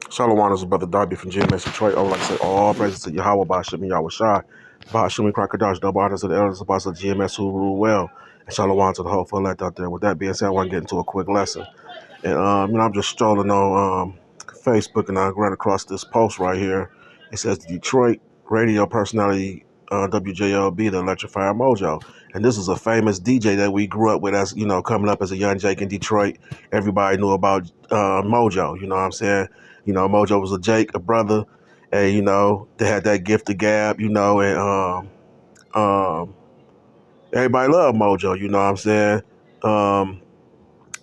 Shalom is brother Darby from GMS Detroit. I would like to say all praises to Yahweh, Bashim, Yahweh Shai, Bashim, Krakadash, double honors to the elders of the GMS who rule well, and Shalom to the whole full elect out there. With that being said, I want to get into a quick lesson. And, I'm just strolling on Facebook and I ran across this post right here. It says the Detroit radio personality WJLB, the Electrifier Mojo. And this is a famous DJ that we grew up with as, coming up as a young Jake in Detroit. Everybody knew about Mojo, you know what I'm saying? Mojo was a Jake, a brother, and, they had that gift of gab, and everybody loved Mojo, you know what I'm saying?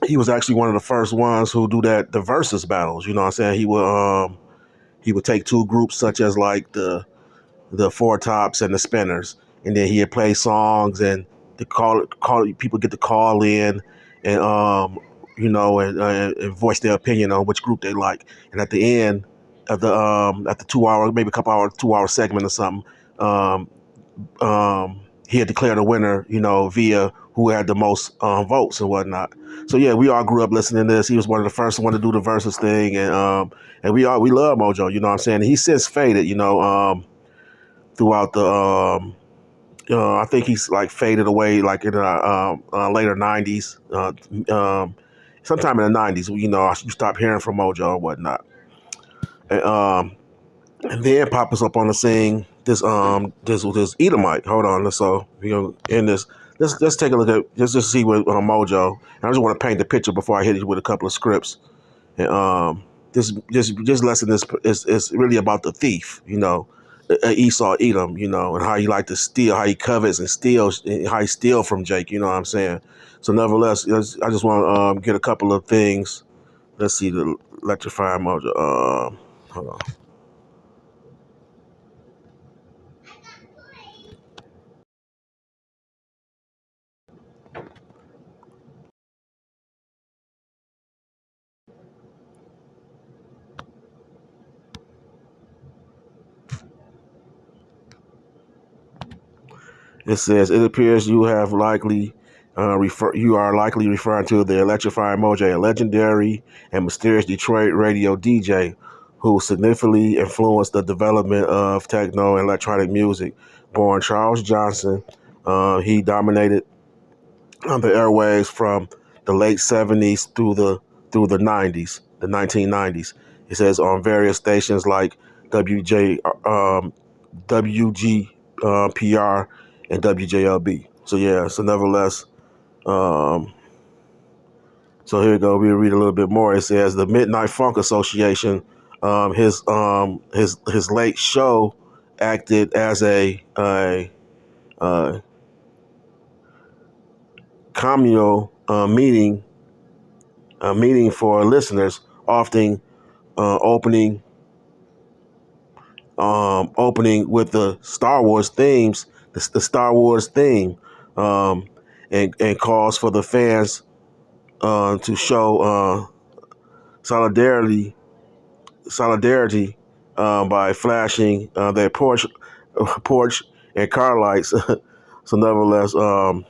He was actually one of the first ones who do the versus battles. You know what I'm saying? He would take two groups such as like the Four Tops and the Spinners, and then he'd play songs and the call people get to call in and and voice their opinion on which group they like. And at the end of the at the 2 hour, maybe a couple hour 2 hour segment or something, um, he had declared a winner, via who had the most votes and whatnot. So yeah, we all grew up listening to this. He was one of the first one to do the versus thing, and we love Mojo. You know what I'm saying? He's since faded, throughout the. I think he's like faded away, like in the later '90s, sometime in the '90s. You stop hearing from Mojo and whatnot. And then pops up on the scene this Edomite. Hold on, so we gonna end this. Let's take a look at just see what Mojo. And I just want to paint the picture before I hit you with a couple of scripts. And this lesson is really about the thief, Esau Edom, and how he like to steal, how he covets and steals, and how he steal from Jake. You know what I'm saying? So nevertheless, I just want to get a couple of things. Let's see the electrifying Mojo. Hold on. It says it appears you are likely referring to the electrifying Mojo, a legendary and mysterious Detroit radio DJ who significantly influenced the development of techno and electronic music. Born Charles Johnson, he dominated on the airwaves from the late '70s through the '90s, the 1990s. It says on various stations like WJ WGPR and WJLB. So yeah, so nevertheless, um, so here we go. We'll read a little bit more. It says the Midnight Funk Association. His late show acted as a communal meeting for listeners, often opening opening with the Star Wars themes, the Star Wars theme, um, and calls for the fans to show solidarity solidarity by flashing their porch and car lights. So nevertheless, so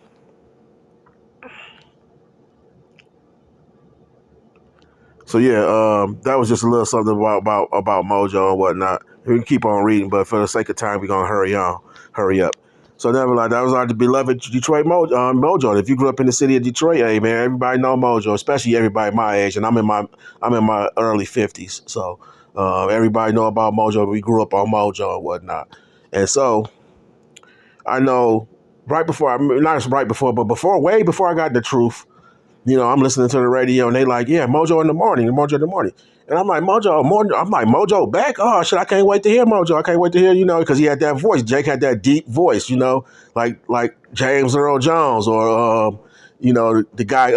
yeah, that was just a little something about Mojo and whatnot. We can keep on reading, but for the sake of time, we're gonna hurry up. So nevertheless, that was our beloved Detroit Mojo. If you grew up in the city of Detroit, hey man, everybody know Mojo, especially everybody my age, and I'm in my early 50s. So everybody know about Mojo. We grew up on Mojo and whatnot, and so I know right before not right before, but way before I got the truth. I'm listening to the radio and they like, yeah, Mojo in the morning, Mojo in the morning. And I'm like, I'm like, Mojo back? Oh, shit, I can't wait to hear Mojo. I can't wait to hear, because he had that voice. Jake had that deep voice, like James Earl Jones or, the guy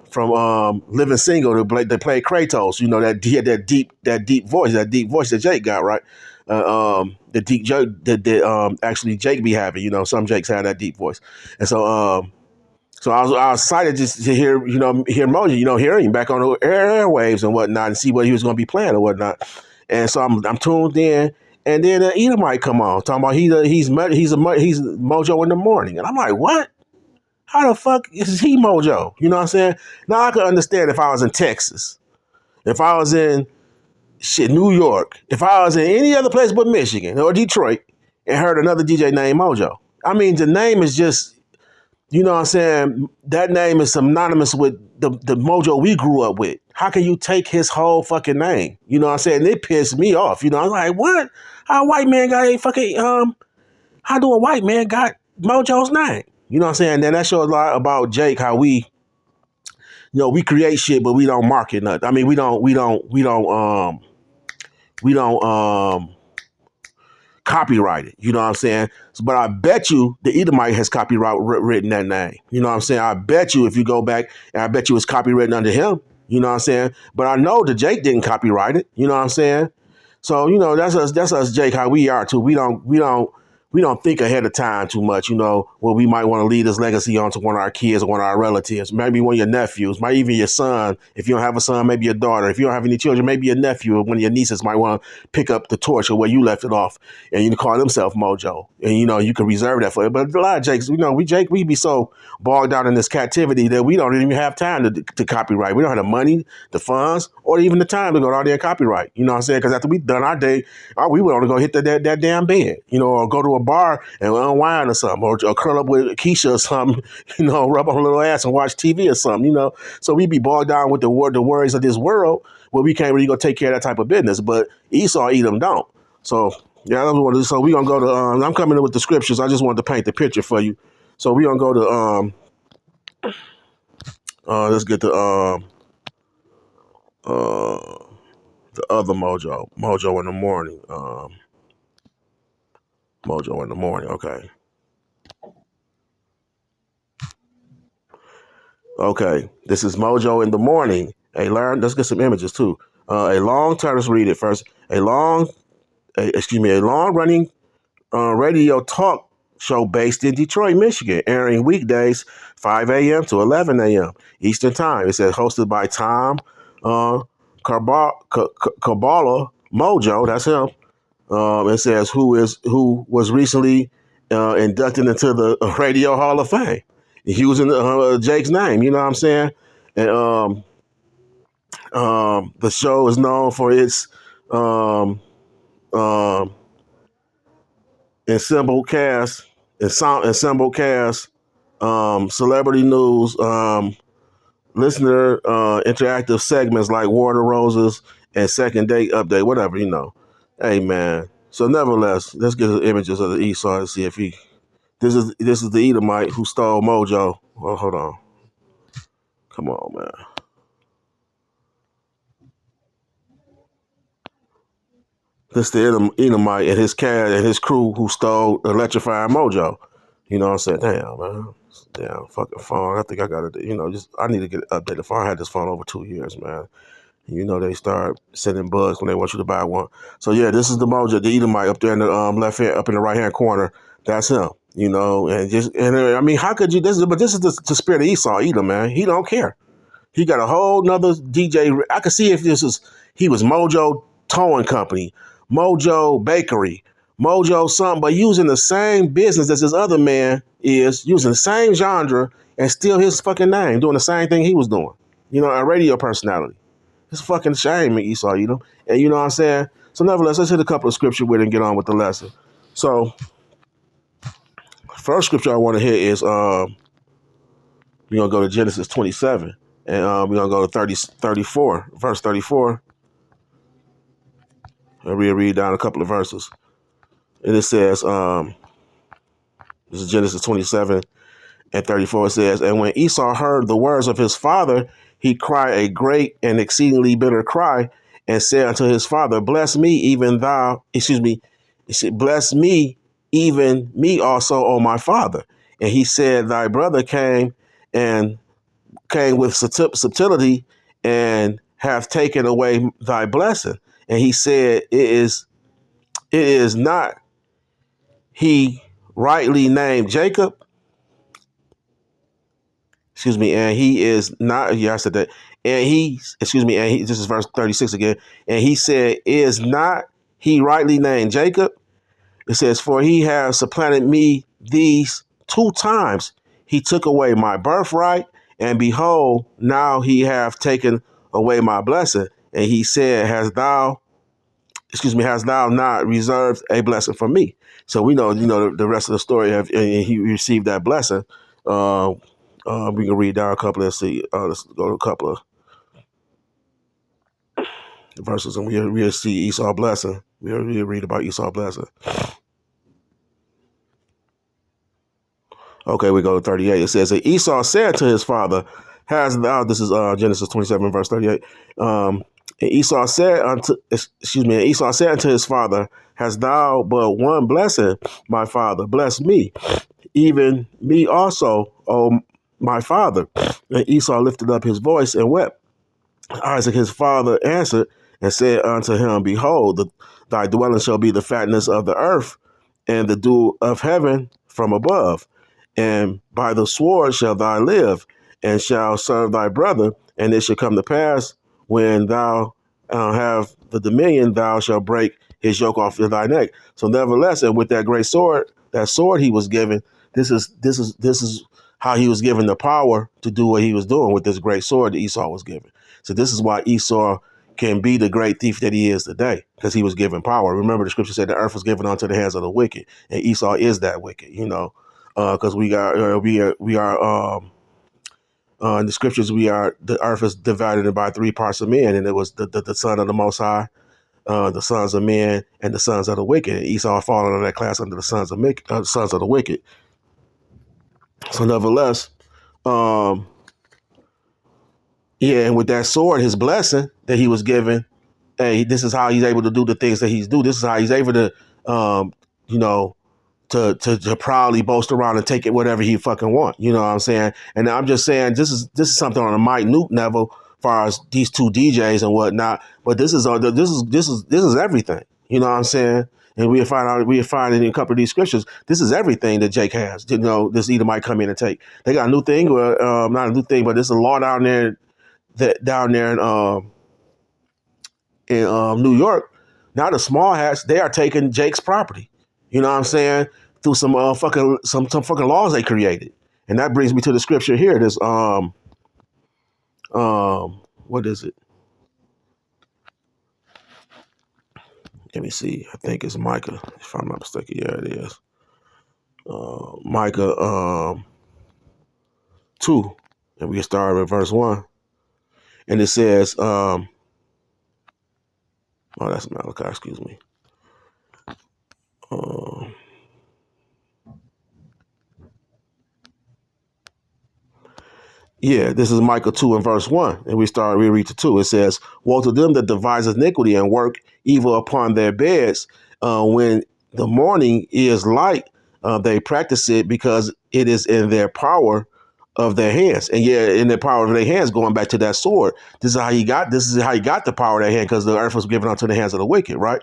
from Living Single that played Kratos, that he had that deep voice that Jake got, right? The deep Jake that actually Jake be having, some Jakes have that deep voice. And so I was excited just to hear Mojo, hearing him back on the airwaves and whatnot, and see what he was going to be playing or whatnot. And so I'm tuned in, and then Edomite come on talking about he's Mojo in the morning, and I'm like, what? How the fuck is he Mojo? You know what I'm saying? Now I could understand if I was in Texas, if I was in shit, New York, if I was in any other place but Michigan or Detroit and heard another DJ named Mojo, I mean, the name is just, you know what I'm saying? That name is synonymous with the Mojo we grew up with. How can you take his whole fucking name? You know what I'm saying? And it pissed me off. You know, I was like, what? How a white man got a fucking, how do a white man got Mojo's name? You know what I'm saying? Then that shows a lot about Jake, how we create shit, but we don't market nothing. I mean, we don't copyright it. You know what I'm saying? But I bet you the Edomite has copyright written that name. You know what I'm saying? I bet you if you go back, and I bet you it's copywritten under him. You know what I'm saying? But I know that Jake didn't copyright it. You know what I'm saying? So, you know, that's us. That's us, Jake. How we are too. We don't think ahead of time too much. You know, well, we might want to leave this legacy on to one of our kids or one of our relatives, maybe one of your nephews, maybe even your son. If you don't have a son, maybe your daughter. If you don't have any children, maybe your nephew or one of your nieces might want to pick up the torch or where you left it off, and you call themselves Mojo, and you know you can reserve that for it. But a lot of Jakes, you know, we be so bogged down in this captivity that we don't even have time to copyright. We don't have the money, the funds, or even the time to go out there and copyright. You know what I'm saying? Because after we done our day, we would only go hit that damn bed, you know, or go to a bar and unwind or something, or curl up with Keisha or something, you know, rub on her little ass and watch TV or something, you know. So we be bogged down with the worries of this world where we can't really go take care of that type of business. But Esau, Edom don't. So yeah, that's what. So we gonna go to. I'm coming in with the scriptures. I just wanted to paint the picture for you. So we gonna go to. Let's get the other Mojo. Mojo in the morning. Mojo in the morning. Okay. Okay. This is Mojo in the morning. Let's get some images too. A long term. Let's read it first. A long running radio talk show based in Detroit, Michigan, airing weekdays 5 a.m. to 11 a.m. Eastern Time. It says hosted by Tom Kabbalah Mojo. That's him. It says who was recently inducted into the Radio Hall of Fame, using Jake's name. You know what I'm saying? And the show is known for its ensemble cast, celebrity news, listener interactive segments like Water Roses and Second Date Update, whatever, you know. Hey man. So nevertheless, let's get the images of the Esau and see if he. This is the Edomite who stole Mojo. Well, hold on. Come on, man. This the Edomite and his cat and his crew who stole Electrifying Mojo. You know what I'm saying? Damn, man. Damn, fucking phone. I think I got to, I need to get an updated phone. I had this phone over 2 years, man. You know, they start sending bugs when they want you to buy one. So, yeah, this is the Mojo, the Edomite up there in the left hand, up in the right-hand corner. That's him, you know. I mean, how could you, this is the spirit of Esau, Edom, man. He don't care. He got a whole nother DJ. I could see if he was Mojo Towing Company, Mojo Bakery, Mojo something, but using the same business as this other man is, using the same genre and still his fucking name, doing the same thing he was doing. You know, a radio personality. It's a fucking shame, Esau, you know? And you know what I'm saying? So nevertheless, let's hit a couple of scripture with it and get on with the lesson. So, first scripture I want to hit is, we're going to go to Genesis 27. And we're going to go to 34, verse 34. And we'll read down a couple of verses. And it says, this is Genesis 27 and 34. It says, and when Esau heard the words of his father, he cried a great and exceedingly bitter cry and said unto his father, bless me, bless me, even me also, O my father. And he said, thy brother came with subtlety and hath taken away thy blessing. And he said, it is not he rightly named Jacob. And he is not, I said that. And this is verse 36 again. And he said, is not he rightly named Jacob? It says, for he has supplanted me these 2 times. He took away my birthright, and behold, now he hath taken away my blessing. And he said, hast thou has now not reserved a blessing for me. So we know, the rest of the story. And he received that blessing. We can read down a couple. Let's go to a couple of verses, and we'll see Esau blessing. We'll read about Esau blessing. Okay, we go to 38. It says, that Esau said to his father, "Has thou?" This is Genesis 27, verse 38. And Esau said Esau said unto his father, "Hast thou but one blessing, my father? Bless me, even me also, O my father." And Esau lifted up his voice and wept. Isaac his father answered and said unto him, "Behold, thy dwelling shall be the fatness of the earth, and the dew of heaven from above. And by the sword shall thou live, and shall serve thy brother. And it shall come to pass, when thou have the dominion, thou shalt break his yoke off of thy neck." So nevertheless, and with that great sword, that sword he was given, this is how he was given the power to do what he was doing with this great sword that Esau was given. So this is why Esau can be the great thief that he is today, because he was given power. Remember, the scripture said the earth was given unto the hands of the wicked, and Esau is that wicked, because in the scriptures, the earth is divided by three parts of men, and it was the son of the Most High, the sons of men, and the sons of the wicked. And Esau fallen under that class under the sons of the wicked. So nevertheless, um, yeah, and with that sword, his blessing that he was given, hey, this is how he's able to do the things that he's do. This is how he's able to, you know, to proudly boast around and take it whatever he fucking want. You know what I'm saying? And I'm just saying this is something on a minute level, as far as these two DJs and whatnot. But this is everything. You know what I'm saying? And we find in a couple of these scriptures, this is everything that Jake has. This Edomite come in and take. They got a new thing, or not a new thing, but there's a law down there in New York. Now the small hats, they are taking Jake's property. You know what I'm saying? Through some fucking laws they created. And that brings me to the scripture here. This what is it? Let me see. I think it's Micah, if I'm not mistaken. Yeah, it is. Micah 2. And we start with verse 1. And it says, oh, that's Malachi, excuse me. Yeah, this is Micah 2 and verse 1. And we read to 2. It says, "Woe to them that devise iniquity and work evil upon their beds. When the morning is light, they practice it, because it is in their power of their hands." And yeah, in the power of their hands, going back to that sword. This is how he got the power of their hand, because the earth was given unto the hands of the wicked, right?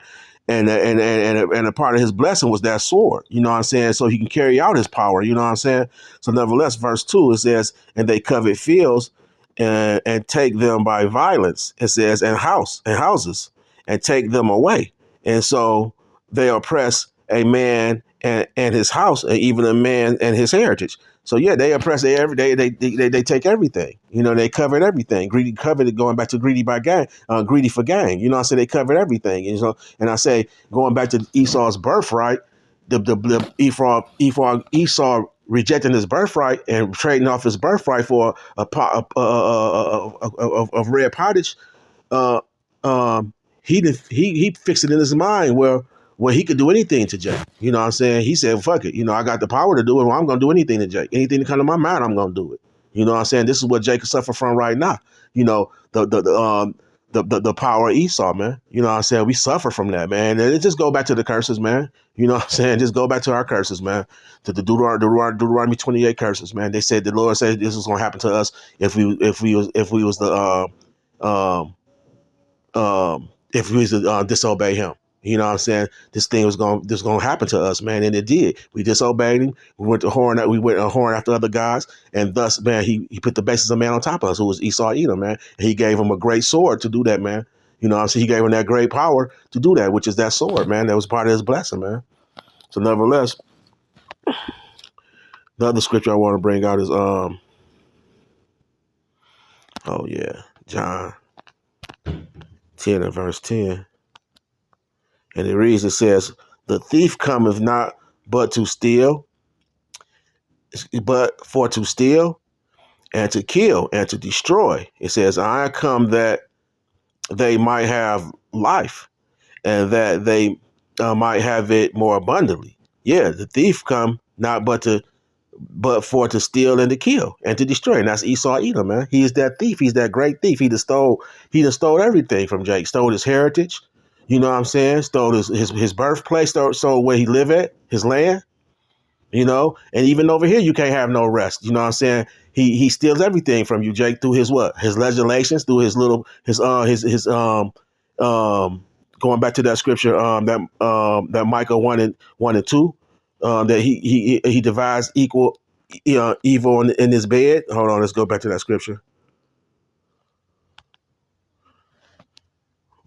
And a part of his blessing was that sword, you know what I'm saying? So he can carry out his power, you know what I'm saying? So nevertheless, verse 2, it says, "And they covet fields and take them by violence." It says, "And houses, and take them away." And so they oppress a man and his house, and even a man and his heritage. So yeah, they oppress every day. They take everything. They covered everything. Greedy covered, going back to greedy by gang, greedy for gang. I say they covered everything. And I say, going back to Esau's birthright, the Esau rejecting his birthright and trading off his birthright for a pot of red pottage. Uh, um, he fixed it in his mind where he could do anything to Jake. You know what I'm saying? He said, "Fuck it. I got the power to do it. Well, I'm gonna do anything to Jake. Anything that come to my mind, I'm gonna do it." You know what I'm saying? This is what Jake suffer from right now. The power of Esau, man. You know what I'm saying? We suffer from that, man. And it just go back to the curses, man. You know what I'm saying? Just go back to our curses, man. To the Deuteronomy 28 curses, man. They said, the Lord said this was gonna happen to us if we was to disobey him. You know what I'm saying? This was gonna happen to us, man, and it did. We disobeyed him. We went to horn after other gods, and thus, man, he put the basis of man on top of us, who was Esau Edom, man. And he gave him a great sword to do that, man. You know what I'm saying? He gave him that great power to do that, which is that sword, man. That was part of his blessing, man. So nevertheless, the other scripture I want to bring out is John 10 and verse 10. And it reads, it says, the thief cometh not but to steal, but for to steal and to kill and to destroy. It says, I come that they might have life and that they might have it more abundantly. Yeah, the thief come not but for to steal and to kill and to destroy. And that's Esau Edom, man. He is that thief. He's that great thief. He just stole everything from Jake. Stole his heritage. You know what I'm saying? Stole his birthplace, stole where he live at, his land. And even over here you can't have no rest. You know what I'm saying? He steals everything from you, Jake, through his what? His legislations, through his going back to that scripture, that Micah 1:1 and 2, that he devised equal evil in his bed. Hold on, let's go back to that scripture.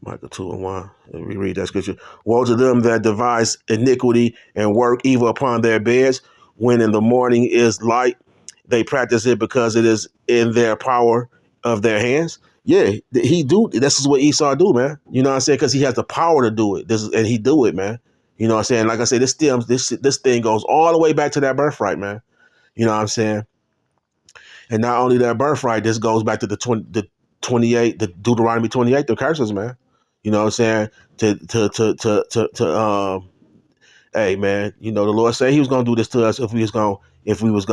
Micah 2:1. Let me read that scripture. Woe to them that devise iniquity and work evil upon their beds, when in the morning is light. They practice it because it is in their power of their hands. Yeah, he do. This is what Esau do, man. You know what I'm saying? Because he has the power to do it. And he do it, man. You know what I'm saying? Like I said, this thing goes all the way back to that birthright, man. You know what I'm saying? And not only that birthright, this goes back to the 28, the Deuteronomy 28, the curses, man. You know what I'm saying? Hey, man, the Lord said he was going to do this to us if we was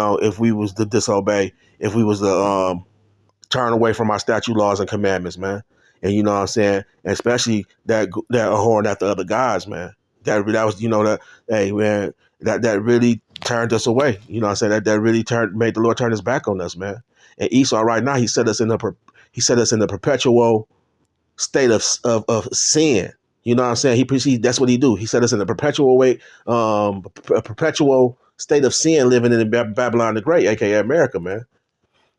to disobey, if we was to turn away from our statute, laws, and commandments, man. And you know what I'm saying? And especially that whoring after other gods, man. That was, hey, man, that really turned us away. You know what I'm saying? That really made the Lord turn his back on us, man. And Esau right now, he set us in the perpetual state of sin. You know what I'm saying? That's what he do. He set us in a perpetual a perpetual state of sin, living in Babylon the Great, aka America, man.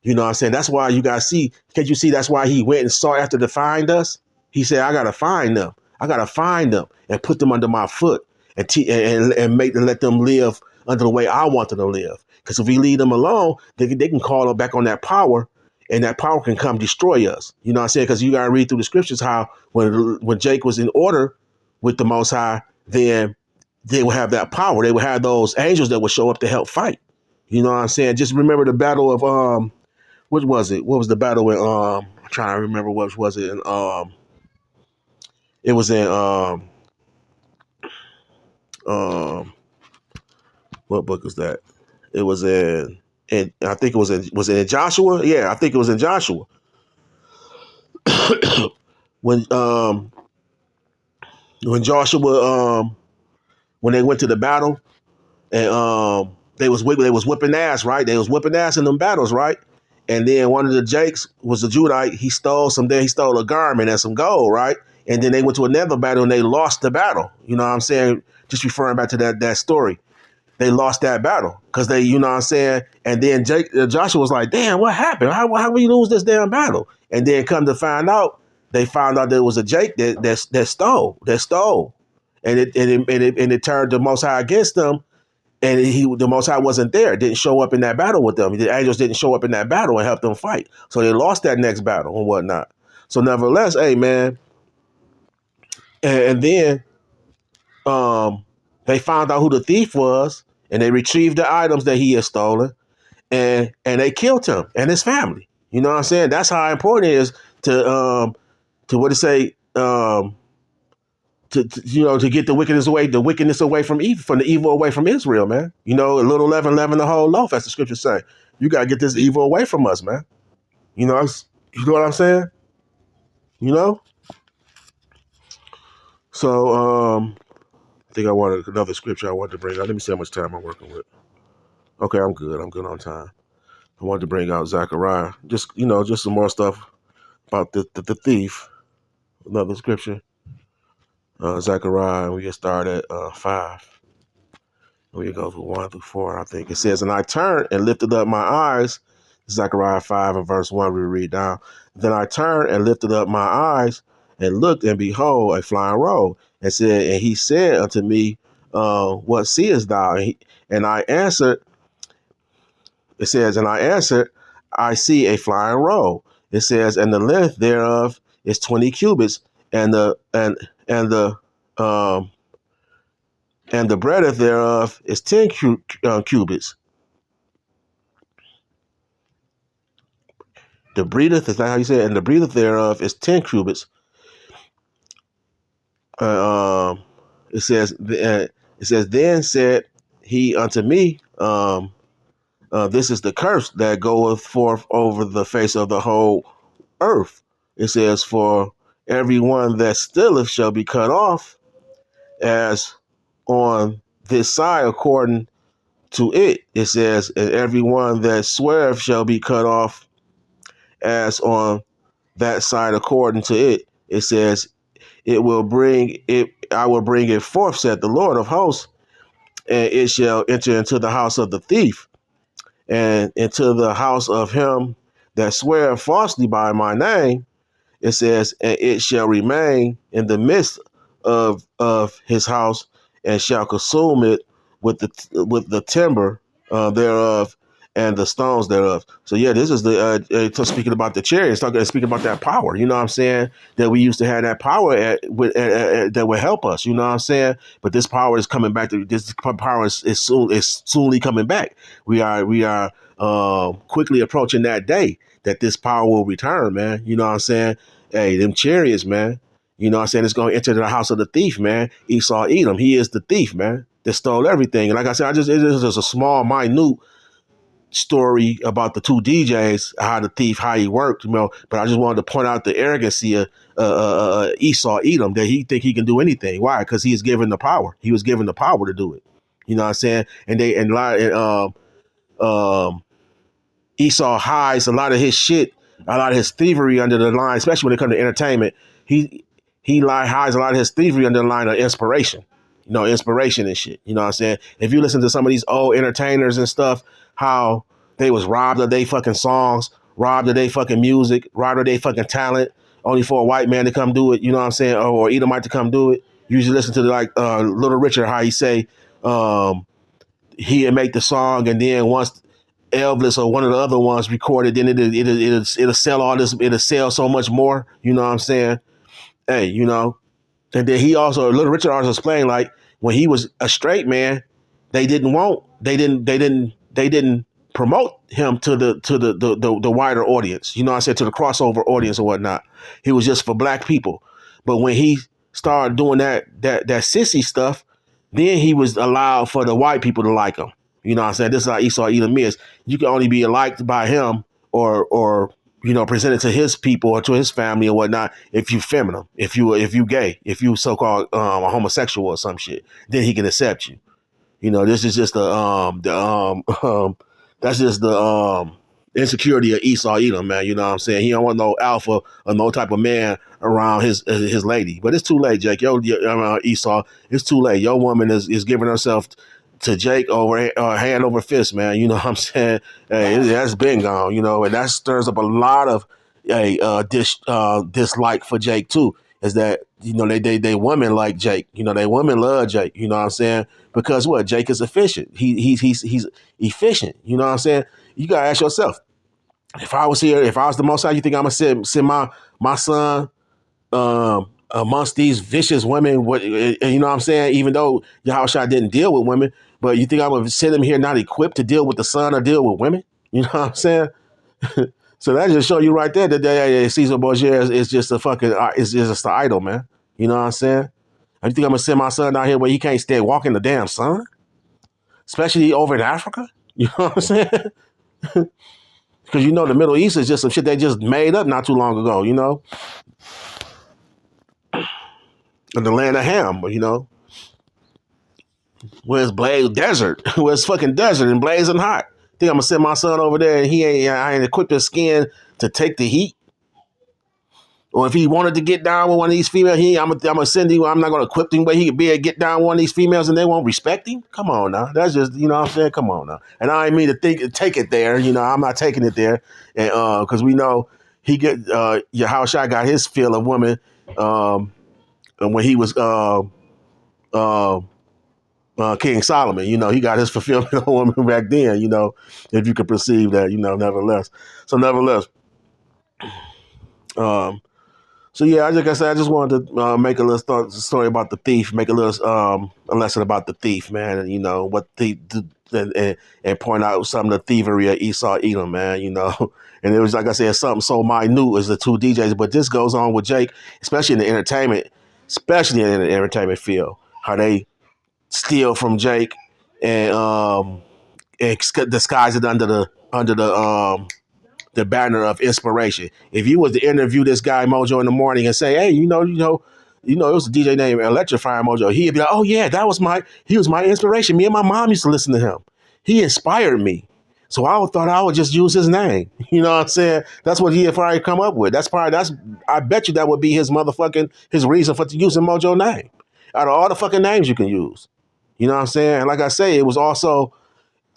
You know what I'm saying? That's why you guys see, can't you see that's why he went and sought after to find us? He said, I gotta find them. I gotta find them and put them under my foot and make them, let them live under the way I want them to live. Because if we leave them alone, they can call back on that power, and that power can come destroy us. You know what I'm saying? Because you gotta read through the scriptures how when Jake was in order with the Most High, then they would have that power. They would have those angels that would show up to help fight. You know what I'm saying? Just remember the battle of what was it? What was the battle in I'm trying to remember what was it in it was in um what book was that? It was in I think it was it in Joshua? Yeah, I think it was in Joshua. when when Joshua when they went to the battle and they was whipping ass, right? They was whipping ass in them battles, right? And then one of the Jakes was a Judite. He stole a garment and some gold, right? And then they went to another battle and they lost the battle. You know what I'm saying? Just referring back to that story. They lost that battle because you know what I'm saying? And then Joshua was like, damn, what happened? How we lose this damn battle? And then come to find out, they found out there was a Jake that stole. And it turned the Most High against them, and the Most High wasn't there, didn't show up in that battle with them. The angels didn't show up in that battle and help them fight. So they lost that next battle and whatnot. So nevertheless, hey man, and then they found out who the thief was, and they retrieved the items that he had stolen, and they killed him and his family. You know what I'm saying? That's how important it is to what to say to get the wickedness away from evil, from the evil away from Israel, man. A little leaven the whole loaf, as the scriptures say. You gotta get this evil away from us, man. You know what I'm saying? You know. So I think I wanted another scripture I wanted to bring out. Let me see how much time I'm working with. Okay, I'm good. I'm good on time. I wanted to bring out Zechariah. Just some more stuff about the thief. Another scripture. Zechariah. We get started at 5. We go from 1 through 4, I think. It says, and I turned and lifted up my eyes. Zechariah 5 and verse 1, we read down. Then I turned and lifted up my eyes and looked, and behold, a flying roll. And he said unto me, what seest thou? And I answered, it says, and I answered, I see a flying roll. It says, and the length thereof is 20 cubits, and the Um, and the breadth thereof is 10 cubits. The breadth is that how you say it? And the breadth thereof is 10 cubits. Uh, um, it says, then said he unto me, this is the curse that goeth forth over the face of the whole earth. It says, for everyone that stealeth shall be cut off, as on this side according to it. It says, and everyone that sweareth shall be cut off, as on that side according to it. It says, it will bring it, I will bring it forth, said the Lord of hosts, and it shall enter into the house of the thief, and into the house of him that sweareth falsely by my name. It says, and it shall remain in the midst of his house, and shall consume it with the timber thereof and the stones thereof. So yeah, this is the speaking about the chariots, speaking about that power. You know what I'm saying? That we used to have that power that would help us. You know what I'm saying? But this power is coming back. This power is soonly coming back. We are quickly approaching that day that this power will return, man. You know what I'm saying? Hey, them chariots, man. You know what I'm saying? It's going to enter the house of the thief, man. Esau Edom. He is the thief, man, that stole everything. And like I said, it is just a small, minute story about the two DJs, how the thief, how he worked, you know. But I just wanted to point out the arrogancy of Esau Edom, that he think he can do anything. Why? Because he is given the power. He was given the power to do it. You know what I'm saying? Esau hides a lot of his shit, a lot of his thievery under the line, especially when it comes to entertainment. He hides a lot of his thievery under the line of inspiration. You know, inspiration and shit. You know what I'm saying? If you listen to some of these old entertainers and stuff, how they was robbed of their fucking songs, robbed of their fucking music, robbed of their fucking talent, only for a white man to come do it. You know what I'm saying? Or Edomite to come do it. You usually listen to Little Richard, how he say he'd make the song, and then once Elvis or one of the other ones recorded, then it'll sell all this. It'll sell so much more. You know what I'm saying? Hey, you know. And then Little Richard also explained, like, when he was a straight man, they didn't promote him to the wider audience. You know what I said, to the crossover audience or whatnot. He was just for black people. But when he started doing that sissy stuff, then he was allowed for the white people to like him. You know what I'm saying? This is how Esau Edom is. You can only be liked by him or you know, presented to his people or to his family or whatnot if you feminine, if you gay, if you so-called a homosexual or some shit, then he can accept you. You know, this is just that's just the insecurity of Esau Edom, man. You know what I'm saying? He don't want no alpha or no type of man around his lady. But it's too late, Jake. Esau, it's too late. Your woman is giving herself to Jake over hand over fist, man. You know what I'm saying? Hey, that's been gone, you know, and that stirs up a lot of dislike for Jake too. Is that, you know, they women like Jake, you know, they women love Jake, you know what I'm saying? Because what? Jake is efficient. He's efficient. You know what I'm saying? You gotta ask yourself, if I was here, if I was the Most High, you think I'm gonna send my son amongst these vicious women? What, you know what I'm saying? Even though Yahushua didn't deal with women, but you think I'm gonna send him here not equipped to deal with the son or deal with women? You know what I'm saying? So that just show you right there that Caesar Borgia is just a fucking is just an idol, man. You know what I'm saying? You think I'm gonna send my son down here where he can't stay walking the damn sun, especially over in Africa? You know what I'm saying? Because you know the Middle East is just some shit they just made up not too long ago. You know, in the land of Ham, you know, where it's blaze desert, where it's fucking desert and blazing hot. Think I'm gonna send my son over there and I ain't equipped his skin to take the heat? Or if he wanted to get down with one of these females, I'm gonna send him. I'm not gonna equip him where he could be able to get down with one of these females and they won't respect him. Come on now, that's just, you know what I'm saying. Come on now, and I ain't mean to take it there. You know, I'm not taking it there, and because we know he get Yahushua got his fill of women when he was King Solomon. You know, he got his fulfillment of women back then. You know, if you could perceive that. You know, nevertheless. So nevertheless. So yeah, like I said, I just wanted to make a little story about the thief, make a little a lesson about the thief, man, and what and point out some of the thievery of Esau Edom, man, and it was like I said, something so minute as the two DJs, but this goes on with Jake, especially in the entertainment field, how they steal from Jake and disguise it under the banner of inspiration. If you was to interview this guy Mojo in the morning and say, hey, it was a DJ named Electrifying Mojo, he'd be like, oh yeah, he was my inspiration. Me and my mom used to listen to him. He inspired me. So I thought I would just use his name. You know what I'm saying? That's what he had probably come up with. I bet you that would be his reason for using Mojo name. Out of all the fucking names you can use. You know what I'm saying? Like I say, it was also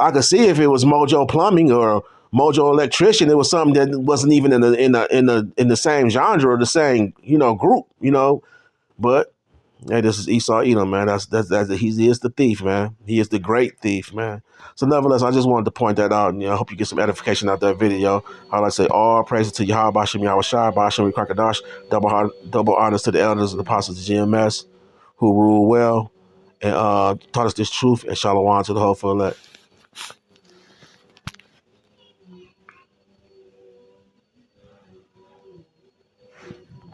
I could see if it was Mojo Plumbing or Mojo Electrician, it was something that wasn't even in the same genre or the same group, But hey, this is Esau Edom, man. He is the thief, man. He is the great thief, man. So nevertheless, I just wanted to point that out, and I hope you get some edification out of that video. I like to say all praises to Yahweh Bashem Yahweh Shai Bashem Rekrakadash, double honors to the elders and apostles of GMS who rule well and taught us this truth, and shalom to the whole full elect.